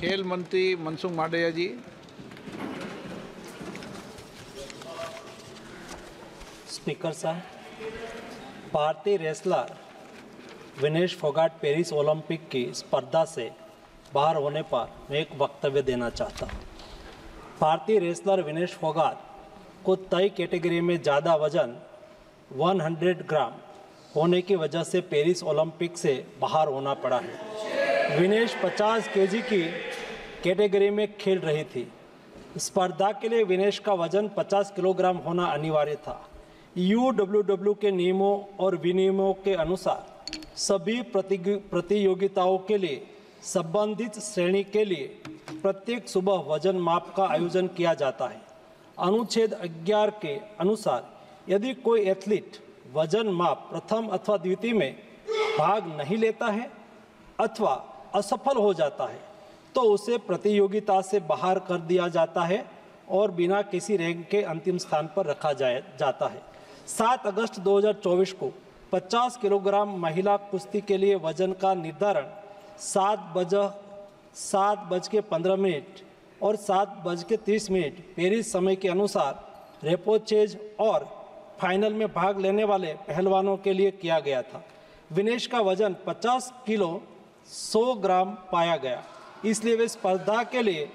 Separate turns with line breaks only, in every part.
खेल मंत्री मनसुख मांडविया जी।
स्पीकर साहब, भारतीय wrestler Vinesh Phogat Paris Olympic की स्पर्धा से बाहर होने पर मैं एक वक्तव्य देना चाहता हूँ। भारतीय रेसलर विनेश फोगाट को तय कैटेगरी में ज़्यादा वजन 100 ग्राम होने की वजह से पेरिस ओलंपिक से बाहर होना पड़ा है। विनेश 50 केजी की कैटेगरी में खेल रही थी। स्पर्धा के लिए विनेश का वजन 50 किलोग्राम होना अनिवार्य था। यूडब्ल्यूडब्ल्यू के नियमों और विनियमों के अनुसार सभी प्रतियोगिताओं के लिए संबंधित श्रेणी के लिए प्रत्येक सुबह वजन माप का आयोजन किया जाता है। अनुच्छेद 11 के अनुसार यदि कोई एथलीट वजन माप प्रथम अथवा द्वितीय में भाग नहीं लेता है अथवा असफल हो जाता है तो उसे प्रतियोगिता से बाहर कर दिया जाता है और बिना किसी रैंक के अंतिम स्थान पर रखा जाता है। 7 अगस्त 2024 को 50 किलोग्राम महिला कुश्ती के लिए वजन का निर्धारण 7:15 और 7:30 पेरिस समय के अनुसार रेपोचेज और फाइनल में भाग लेने वाले पहलवानों के लिए किया गया था। विनेश का वजन 50 किलो 100 ग्राम पाया गया, इसलिए वे स्पर्धा के लिए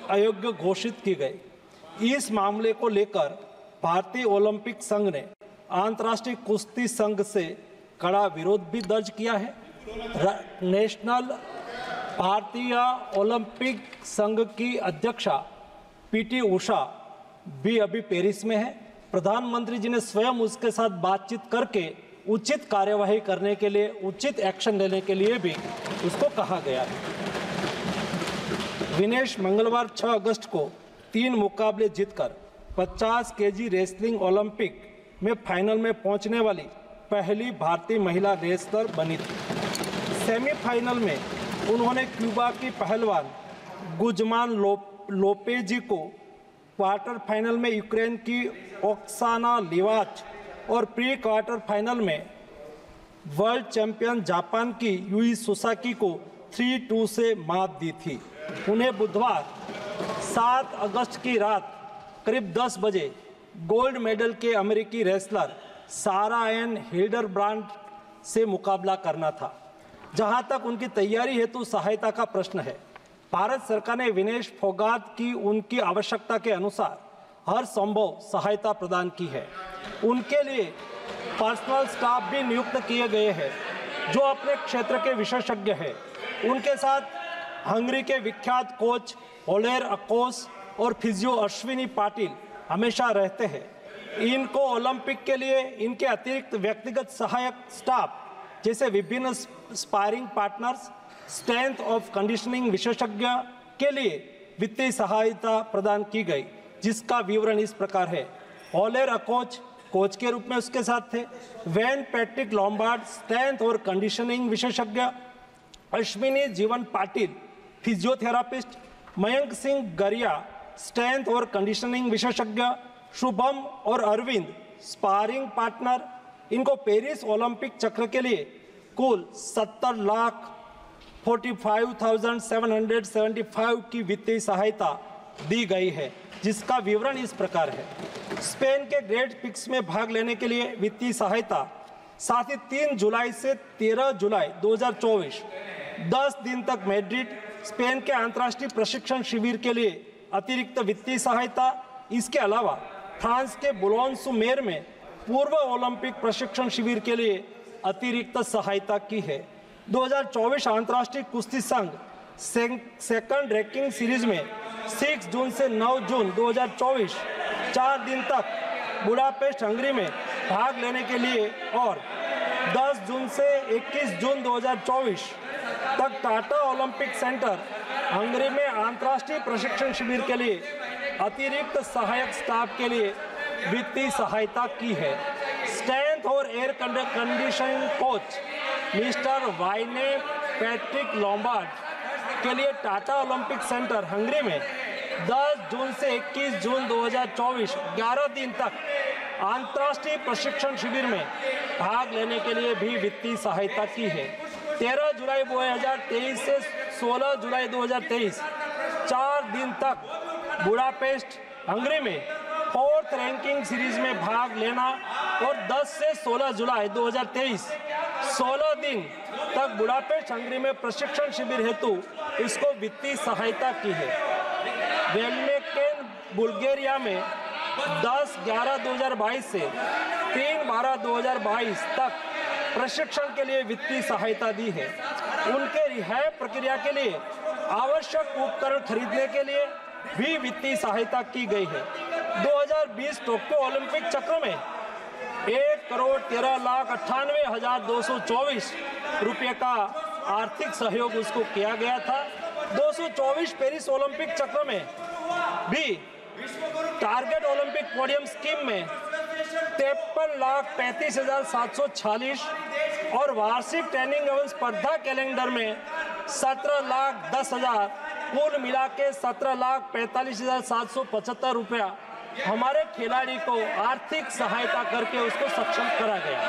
अयोग्य घोषित की गई। इस मामले को लेकर भारतीय ओलंपिक संघ ने अंतर्राष्ट्रीय कुश्ती संघ से कड़ा विरोध भी दर्ज किया है। नेशनल भारतीय ओलंपिक संघ की अध्यक्षा पीटी उषा भी अभी पेरिस में है। प्रधानमंत्री जी ने स्वयं उसके साथ बातचीत करके उचित कार्यवाही करने के लिए, उचित एक्शन लेने के लिए भी उसको कहा गया है। विनेश मंगलवार 6 अगस्त को 3 मुकाबले जीतकर 50 केजी रेसलिंग ओलंपिक में फाइनल में पहुंचने वाली पहली भारतीय महिला रेसलर बनी थी। सेमीफाइनल में उन्होंने क्यूबा की पहलवान गुजमान लोपेजी को, क्वार्टर फाइनल में यूक्रेन की ओक्साना लिवाच और प्री क्वार्टर फाइनल में वर्ल्ड चैंपियन जापान की यूई सुसाकी को 3-2 से मात दी थी। उन्हें बुधवार 7 अगस्त की रात करीब 10 बजे गोल्ड मेडल के अमेरिकी रेसलर सारा एन हिल्डरब्रांड से मुकाबला करना था। जहां तक उनकी तैयारी हेतु सहायता का प्रश्न है, भारत सरकार ने विनेश फोगाट की उनकी आवश्यकता के अनुसार हर संभव सहायता प्रदान की है। उनके लिए पर्सनल स्टाफ भी नियुक्त किए गए हैं जो अपने क्षेत्र के विशेषज्ञ हैं। उनके साथ हंगरी के विख्यात कोच ओलेर अकोस और फिजियो अश्विनी पाटिल हमेशा रहते हैं। इनको ओलंपिक के लिए इनके अतिरिक्त व्यक्तिगत सहायक स्टाफ जैसे विभिन्न sparring partners, strength of conditioning विशेषज्ञ के लिए वित्तीय सहायता प्रदान की गई, जिसका विवरण इस प्रकार है। ओलेर अकोच कोच के रूप में उसके साथ थे, वैन पैट्रिक लॉम्बार्ड स्ट्रेंथ और कंडीशनिंग विशेषज्ञ, अश्विनी जीवन पाटिल फिजियोथेरापिस्ट, मयंक सिंह गरिया स्ट्रेंथ और कंडीशनिंग विशेषज्ञ, शुभम और अरविंद स्पारिंग पार्टनर। इनको पेरिस ओलंपिक चक्र के लिए कुल 70,45,775 की वित्तीय सहायता दी गई है, जिसका विवरण इस प्रकार है। स्पेन के ग्रेट पिक्स में भाग लेने के लिए वित्तीय सहायता, साथ ही 3 जुलाई से 13 जुलाई 2024 10 दिन तक मैड्रिड, स्पेन के अंतर्राष्ट्रीय प्रशिक्षण शिविर के लिए अतिरिक्त वित्तीय सहायता। इसके अलावा फ्रांस के बुलोन-सू-मेर में पूर्व ओलंपिक प्रशिक्षण शिविर के लिए अतिरिक्त सहायता की है। 2024 अंतर्राष्ट्रीय कुश्ती संघ सेकंड रैंकिंग सीरीज में 6 जून से 9 जून 2024 4 दिन तक बुडापेस्ट हंगरी में भाग लेने के लिए और 10 जून से 21 जून 2024 तक टाटा ओलंपिक सेंटर हंगरी में अंतर्राष्ट्रीय प्रशिक्षण शिविर के लिए अतिरिक्त सहायक स्टाफ के लिए वित्तीय सहायता की है। स्ट्रेंथ और air conditioning coach mister Wayne Patrick Lombard के लिए टाटा ओलंपिक सेंटर हंगरी में 10 जून से 21 जून 2024 11 दिन तक अंतर्राष्ट्रीय प्रशिक्षण शिविर में भाग लेने के लिए भी वित्तीय सहायता की है। 13 जुलाई 2023 से 16 जुलाई 2023 4 दिन तक बुडापेस्ट हंगरी में 4th रैंकिंग सीरीज में भाग लेना और 10 से 16 जुलाई 2023 16 दिन तक बुडापेस्ट हंगरी में प्रशिक्षण शिविर हेतु इसको वित्तीय सहायता की है। वेलमेकेन बुल्गारिया में 10/11/2022 से 3/12/2022 तक प्रशिक्षण के लिए वित्तीय सहायता दी है। उनके रिहाई प्रक्रिया के लिए आवश्यक उपकरण खरीदने के लिए भी वित्तीय सहायता की गई है। 2020 टोक्यो ओलंपिक चक्र में 1,13,98,224 रुपये का आर्थिक सहयोग उसको किया गया था। 224 पेरिस ओलंपिक चक्र में भी टारगेट ओलंपिक पोडियम स्कीम में 53,35,746 और वार्षिक ट्रेनिंग एवं स्पर्धा कैलेंडर में 17,10,000 कुल मिला के 17,45,775 रुपया हमारे खिलाड़ी को आर्थिक सहायता करके उसको सक्षम करा गया।